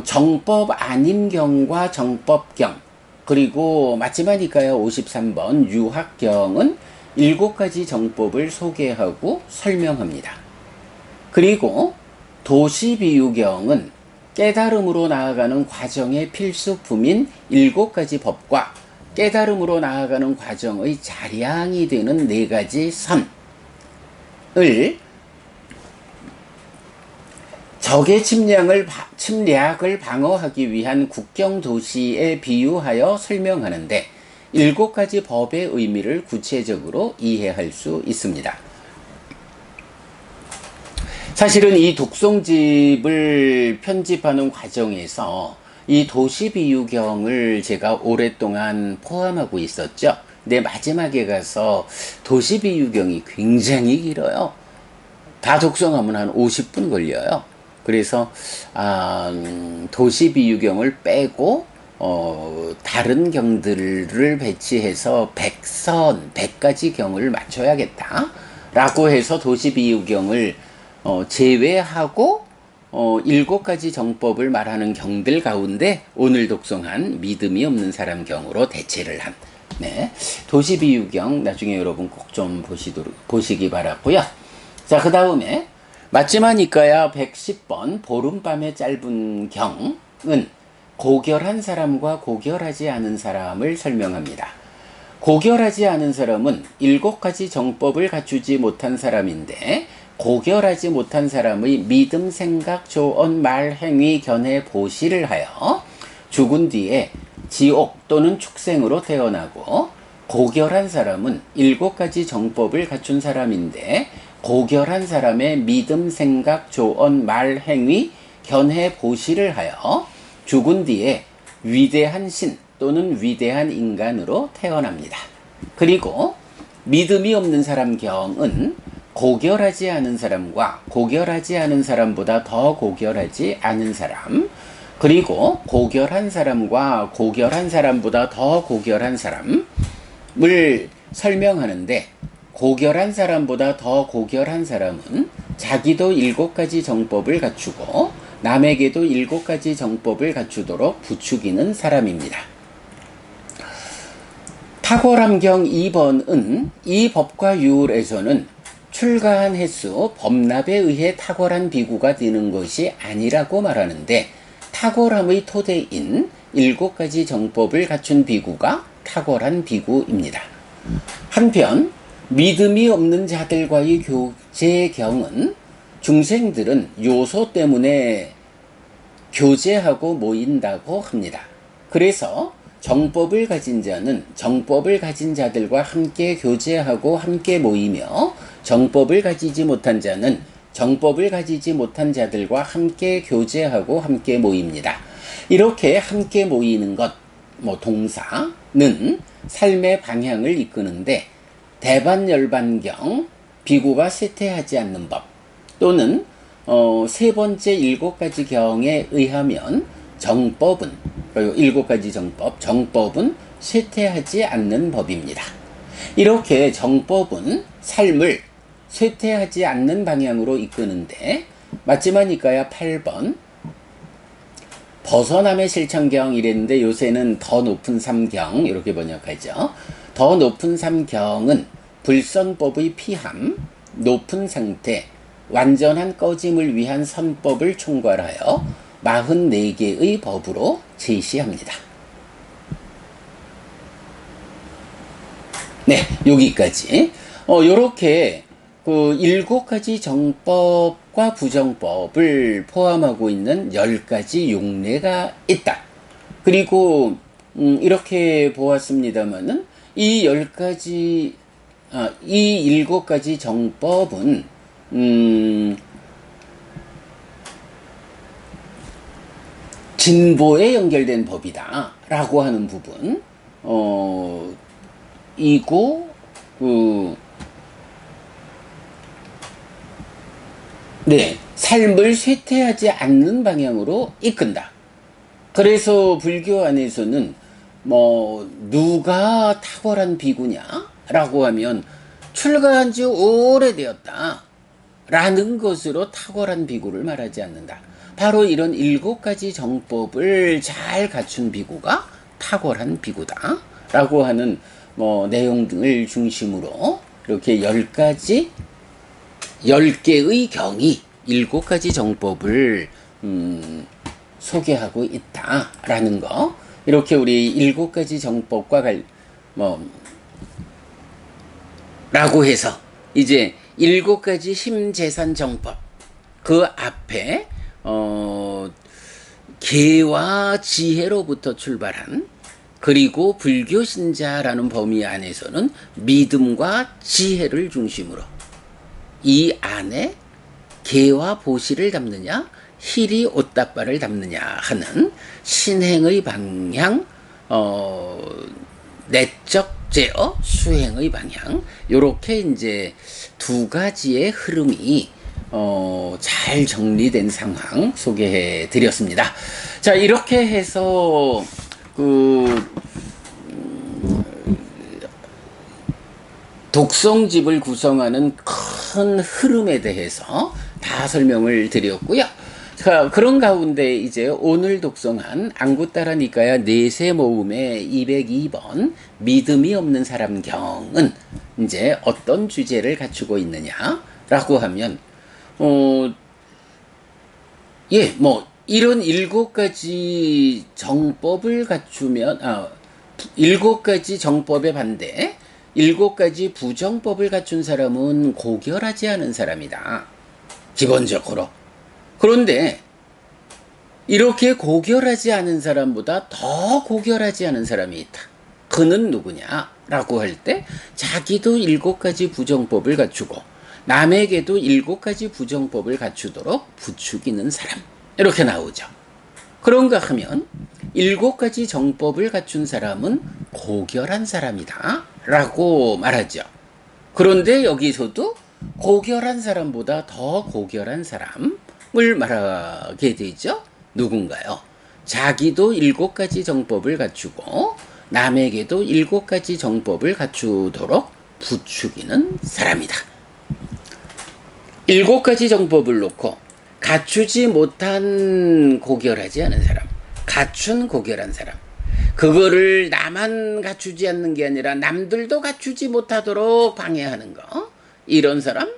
정법 아님경과 정법경, 그리고 마지막이니까요 53번 유학경은 7가지 정법을 소개하고 설명합니다. 그리고 도시비유경은 깨달음으로 나아가는 과정의 필수품인 7가지 법과 깨달음으로 나아가는 과정의 자량이 되는 4가지 선을 적의 침략을 방어하기 위한 국경도시에 비유하여 설명하는데 7가지 법의 의미를 구체적으로 이해할 수 있습니다. 사실은 이 독송집을 편집하는 과정에서 이 도시비유경을 제가 오랫동안 포함하고 있었죠. 근데 마지막에 가서 도시비유경이 굉장히 길어요. 다 독송하면 한 50분 걸려요. 그래서 도시비유경을 빼고 다른 경들을 배치해서 100가지 경을 맞춰야겠다. 라고 해서 도시비유경을 제외하고 7가지 정법을 말하는 경들 가운데 오늘 독송한 믿음이 없는 사람 경으로 대체를 한 네, 도시비유경 나중에 여러분 꼭 좀 보시기 바라고요. 자, 그 다음에 맞지만 이까야 110번 보름밤의 짧은 경은 고결한 사람과 고결하지 않은 사람을 설명합니다. 고결하지 않은 사람은 7가지 정법을 갖추지 못한 사람인데 고결하지 못한 사람의 믿음, 생각, 조언, 말, 행위, 견해, 보시를 하여 죽은 뒤에 지옥 또는 축생으로 태어나고 고결한 사람은 7가지 정법을 갖춘 사람인데 고결한 사람의 믿음, 생각, 조언, 말, 행위, 견해, 보시를 하여 죽은 뒤에 위대한 신 또는 위대한 인간으로 태어납니다. 그리고 믿음이 없는 사람 경은 고결하지 않은 사람과 고결하지 않은 사람보다 더 고결하지 않은 사람, 그리고 고결한 사람과 고결한 사람보다 더 고결한 사람을 설명하는데 고결한 사람보다 더 고결한 사람은 자기도 7가지 정법을 갖추고 남에게도 7가지 정법을 갖추도록 부추기는 사람입니다. 탁월함경 2번은 이 법과 유월에서는 출가한 횟수, 법납에 의해 탁월한 비구가 되는 것이 아니라고 말하는데 탁월함의 토대인 7가지 정법을 갖춘 비구가 탁월한 비구입니다. 한편 믿음이 없는 자들과의 교제경은 중생들은 요소 때문에 교제하고 모인다고 합니다. 그래서 정법을 가진 자는 정법을 가진 자들과 함께 교제하고 함께 모이며 정법을 가지지 못한 자는 정법을 가지지 못한 자들과 함께 교제하고 함께 모입니다. 이렇게 함께 모이는 것, 동사는 삶의 방향을 이끄는데 대반열반경, 비구가 쇠퇴하지 않는 법 또는 세 번째 7가지 경에 의하면 정법은 7가지 정법은 쇠퇴하지 않는 법입니다. 이렇게 정법은 삶을 쇠퇴하지 않는 방향으로 이끄는데 맞지만 이까야 8번 벗어남의 실천경 이랬는데 요새는 더 높은 삼경 이렇게 번역하죠. 더 높은 삼경은 불선법의 피함, 높은 상태, 완전한 꺼짐을 위한 선법을 총괄하여 44개의 법으로 제시합니다. 네, 여기까지. 요렇게 그 7가지 정법과 부정법을 포함하고 있는 10가지 용례가 있다. 그리고 이렇게 보았습니다만은 이 7가지 정법은 진보에 연결된 법이다 라고 하는 부분 이고 삶을 쇠퇴하지 않는 방향으로 이끈다. 그래서 불교 안에서는 누가 탁월한 비구냐 라고 하면 출가한 지 오래되었다 라는 것으로 탁월한 비구를 말하지 않는다. 바로 이런 7가지 정법을 잘 갖춘 비구가 탁월한 비구다 라고 하는 내용 등을 중심으로 이렇게 10개의 경이 7가지 정법을 소개하고 있다라는 거. 이렇게 우리 7가지 정법과 라고 해서 이제 7가지 힘재산 정법 그 앞에 계와 지혜로부터 출발한 그리고 불교 신자라는 범위 안에서는 믿음과 지혜를 중심으로 이 안에 계와 보시를 담느냐 희리 옷다발을 담느냐 하는 신행의 방향 내적 제어 수행의 방향 요렇게 이제 2가지의 흐름이 잘 정리된 상황 소개해 드렸습니다. 자, 이렇게 해서 그 독성집을 구성하는 큰 흐름에 대해서 다 설명을 드렸고요. 자, 그런 가운데 이제 오늘 독성한 안구따라 니까야 내세 모음의 202번 믿음이 없는 사람경은 이제 어떤 주제를 갖추고 있느냐라고 하면 이런 7가지 정법을 갖추면 7가지 정법에 반대 7가지 부정법을 갖춘 사람은 고결하지 않은 사람이다. 기본적으로. 그런데 이렇게 고결하지 않은 사람보다 더 고결하지 않은 사람이 있다. 그는 누구냐라고 할 때 자기도 7가지 부정법을 갖추고 남에게도 7가지 부정법을 갖추도록 부추기는 사람. 이렇게 나오죠. 그런가 하면 7가지 정법을 갖춘 사람은 고결한 사람이다 라고 말하죠. 그런데 여기서도 고결한 사람보다 더 고결한 사람을 말하게 되죠. 누군가요? 자기도 7가지 정법을 갖추고 남에게도 7가지 정법을 갖추도록 부추기는 사람이다. 7가지 정법을 놓고 갖추지 못한 고결하지 않은 사람, 갖춘 고결한 사람, 그거를 나만 갖추지 않는 게 아니라 남들도 갖추지 못하도록 방해하는 거, 이런 사람,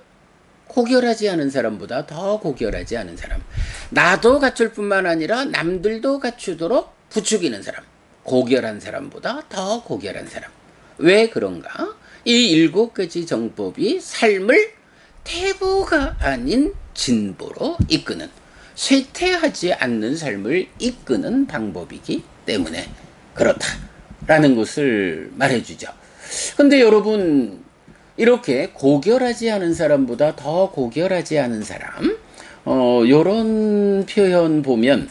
고결하지 않은 사람보다 더 고결하지 않은 사람, 나도 갖출 뿐만 아니라 남들도 갖추도록 부추기는 사람, 고결한 사람보다 더 고결한 사람. 왜 그런가? 이 7가지 정법이 삶을 태보가 아닌 진보로 이끄는, 쇠퇴하지 않는 삶을 이끄는 방법이기 때문에 그렇다라는 것을 말해주죠. 근데 여러분, 이렇게 고결하지 않은 사람보다 더 고결하지 않은 사람, 요런 표현 보면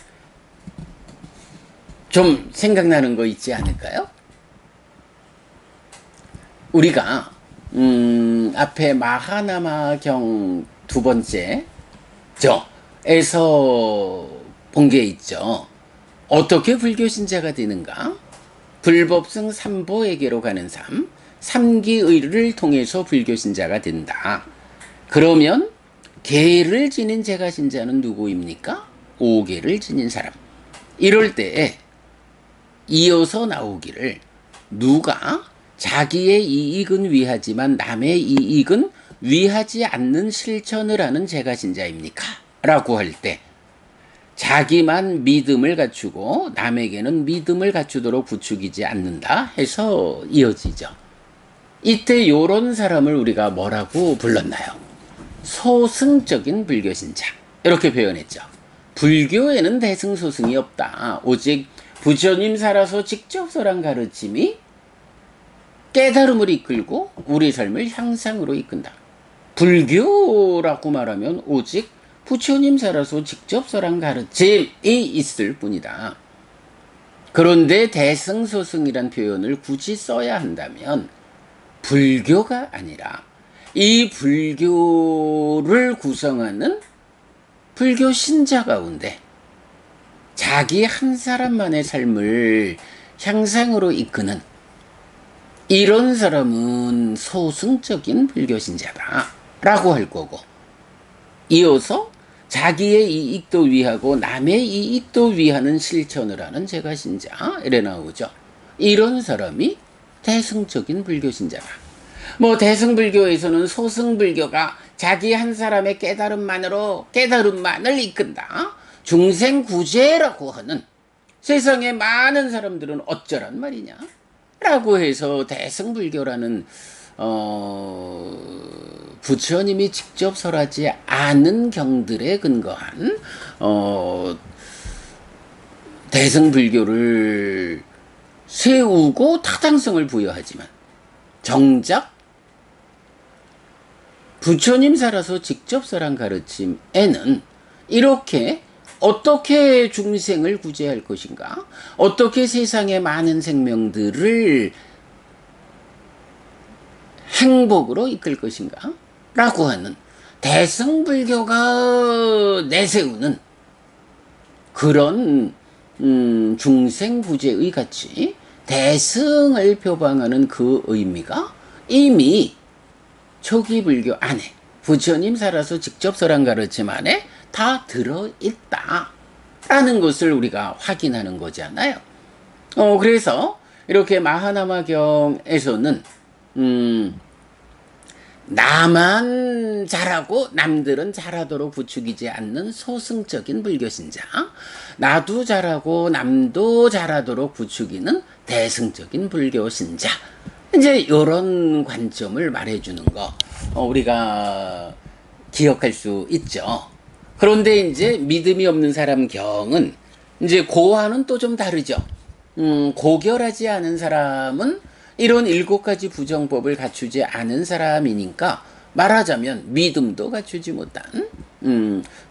좀 생각나는 거 있지 않을까요? 우리가 앞에 마하나마경 2번째 에서 본 게 있죠. 어떻게 불교 신자가 되는가? 불법승 삼보에게로 가는 삶, 삼기의를 통해서 불교 신자가 된다. 그러면 계를 지닌 제가 신자는 누구입니까? 5계를 지닌 사람. 이럴 때 이어서 나오기를, 누가 자기의 이익은 위하지만 남의 이익은 위하지 않는 실천을 하는 제가 신자입니까? 라고 할 때 자기만 믿음을 갖추고 남에게는 믿음을 갖추도록 부추기지 않는다 해서 이어지죠. 이때 요런 사람을 우리가 뭐라고 불렀나요? 소승적인 불교신자, 이렇게 표현했죠. 불교에는 대승소승이 없다. 오직 부처님 살아서 직접 설한 가르침이 깨달음을 이끌고 우리 삶을 향상으로 이끈다. 불교라고 말하면 오직 부처님 살아서 직접 설한 가르침이 있을 뿐이다. 그런데 대승소승이란 표현을 굳이 써야 한다면 불교가 아니라 이 불교를 구성하는 불교 신자 가운데 자기 한 사람만의 삶을 향상으로 이끄는 이런 사람은 소승적인 불교 신자다 라고 할 거고, 이어서 자기의 이익도 위하고 남의 이익도 위하는 실천을 하는 제가 신자, 이래 나오죠. 이런 사람이 대승적인 불교 신자다. 대승불교에서는 소승불교가 자기 한 사람의 깨달음만을 이끈다. 중생구제라고 하는, 세상에 많은 사람들은 어쩌란 말이냐 라고 해서 대승불교라는 부처님이 직접 설하지 않은 경들에 근거한 대승불교를 세우고 타당성을 부여하지만, 정작 부처님 살아서 직접 설한 가르침에는 이렇게 어떻게 중생을 구제할 것인가, 어떻게 세상의 많은 생명들을 행복으로 이끌 것인가 라고 하는 대승불교가 내세우는 그런 중생부재의 가치, 대승을 표방하는 그 의미가 이미 초기 불교 안에, 부처님 살아서 직접 설한 가르침 안에 다 들어있다라는 것을 우리가 확인하는 거잖아요. 그래서 이렇게 마하나마경에서는 나만 잘하고 남들은 잘하도록 부추기지 않는 소승적인 불교신자, 나도 잘하고 남도 잘하도록 부추기는 대승적인 불교신자, 이제 이런 관점을 말해주는 거 우리가 기억할 수 있죠. 그런데 이제 믿음이 없는 사람 경은 이제 고와는 또 좀 다르죠. 고결하지 않은 사람은 이런 7가지 부정법을 갖추지 않은 사람이니까 말하자면 믿음도 갖추지 못한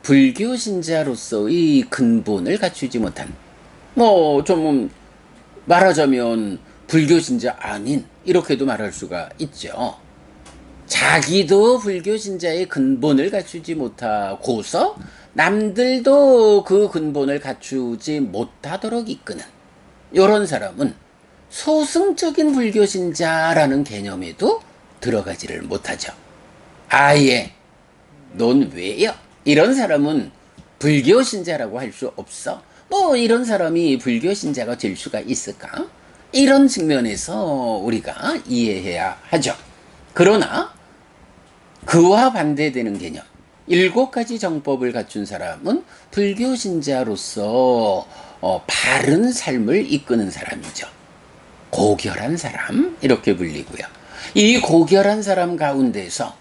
불교 신자로서의 근본을 갖추지 못한, 뭐 좀 말하자면 불교 신자 아닌, 이렇게도 말할 수가 있죠. 자기도 불교 신자의 근본을 갖추지 못하고서 남들도 그 근본을 갖추지 못하도록 이끄는 이런 사람은 소승적인 불교신자라는 개념에도 들어가지를 못하죠. 아예 넌 왜요? 이런 사람은 불교신자라고 할 수 없어. 뭐 이런 사람이 불교신자가 될 수가 있을까? 이런 측면에서 우리가 이해해야 하죠. 그러나 그와 반대되는 개념, 7가지 정법을 갖춘 사람은 불교신자로서 바른 삶을 이끄는 사람이죠. 고결한 사람, 이렇게 불리고요. 이 고결한 사람 가운데서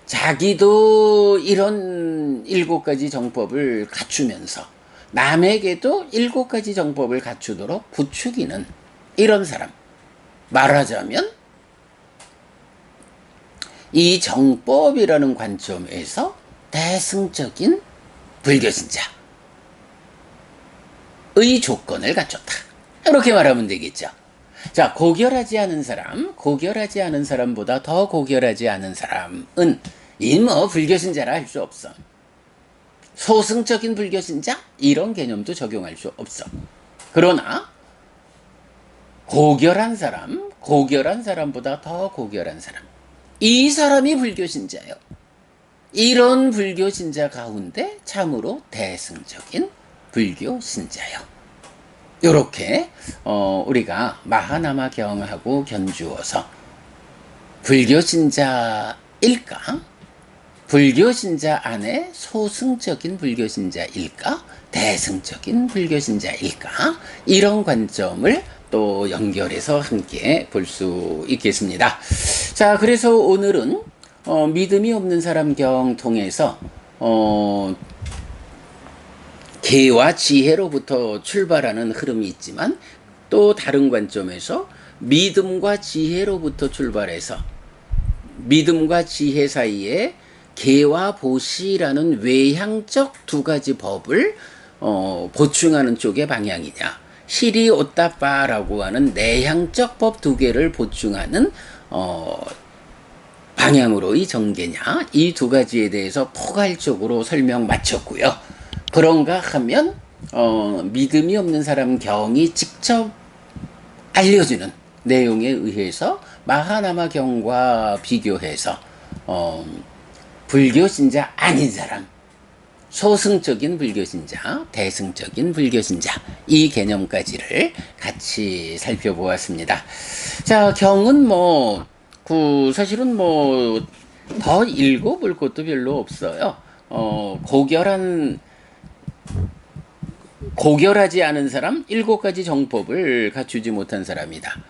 자기도 이런 7가지 정법을 갖추면서 남에게도 7가지 정법을 갖추도록 부추기는 이런 사람, 말하자면 이 정법이라는 관점에서 대승적인 불교신자의 조건을 갖췄다, 이렇게 말하면 되겠죠. 자, 고결하지 않은 사람, 고결하지 않은 사람보다 더 고결하지 않은 사람은 이 뭐 불교신자라 할 수 없어. 소승적인 불교신자? 이런 개념도 적용할 수 없어. 그러나 고결한 사람, 고결한 사람보다 더 고결한 사람, 이 사람이 불교신자예요. 이런 불교신자 가운데 참으로 대승적인 불교신자예요. 요렇게 우리가 마하나마경하고 견주어서 불교신자일까? 불교신자 안에 소승적인 불교신자일까? 대승적인 불교신자일까? 이런 관점을 또 연결해서 함께 볼 수 있겠습니다. 자, 그래서 오늘은 믿음이 없는 사람 경 통해서 개와 지혜로부터 출발하는 흐름이 있지만 또 다른 관점에서 믿음과 지혜로부터 출발해서 믿음과 지혜 사이에 개와 보시라는 외향적 2가지 법을 보충하는 쪽의 방향이냐, 시리 오따빠라고 하는 내향적 법 2개를 보충하는 방향으로의 전개냐, 이 2가지에 대해서 포괄적으로 설명 마쳤고요. 그런가 하면 믿음이 없는 사람 경이 직접 알려주는 내용에 의해서 마하나마경과 비교해서 불교신자 아닌 사람, 소승적인 불교신자, 대승적인 불교신자, 이 개념까지를 같이 살펴보았습니다. 자, 경은 사실은 더 읽어볼 것도 별로 없어요. 고결하지 않은 사람, 7가지 정법을 갖추지 못한 사람이다.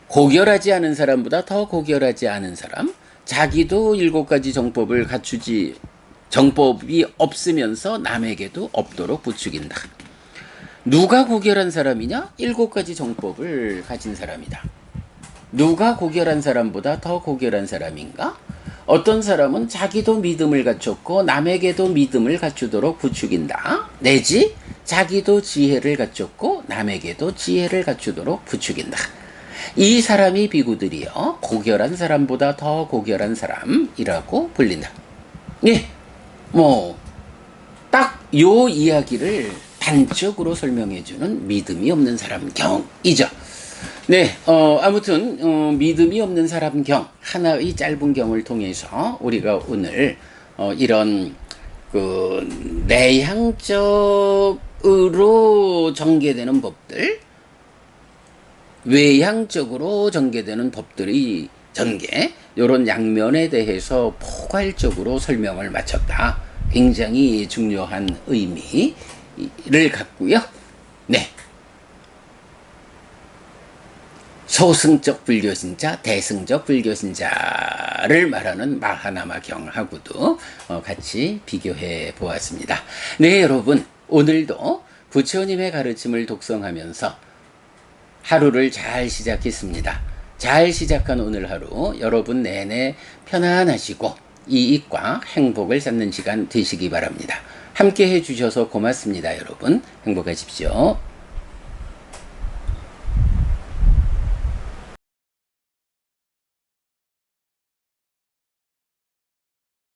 고결하지 않은 사람보다 더 고결하지 않은 사람, 자기도 7가지 정법을 갖추지, 정법이 없으면서 남에게도 없도록 부추긴다. 누가 고결한 사람이냐? 7가지 정법을 가진 사람이다. 누가 고결한 사람보다 더 고결한 사람인가? 어떤 사람은 자기도 믿음을 갖췄고 남에게도 믿음을 갖추도록 부추긴다. 내지 자기도 지혜를 갖췄고 남에게도 지혜를 갖추도록 부추긴다. 이 사람이 비구들이요, 고결한 사람보다 더 고결한 사람이라고 불린다. 예, 딱 요 이야기를 단적으로 설명해주는 믿음이 없는 사람 경이죠. 네, 아무튼 믿음이 없는 사람 경 하나의 짧은 경을 통해서 우리가 오늘 이런 그 내향적으로 전개되는 법들, 외향적으로 전개되는 법들의 전개, 이런 양면에 대해서 포괄적으로 설명을 마쳤다. 굉장히 중요한 의미를 갖고요. 네. 소승적 불교신자, 대승적 불교신자를 말하는 마하나마 경하고도 같이 비교해 보았습니다. 네, 여러분. 오늘도 부처님의 가르침을 독성하면서 하루를 잘 시작했습니다. 잘 시작한 오늘 하루 여러분 내내 편안하시고 이익과 행복을 쌓는 시간 되시기 바랍니다. 함께 해주셔서 고맙습니다. 여러분 행복하십시오.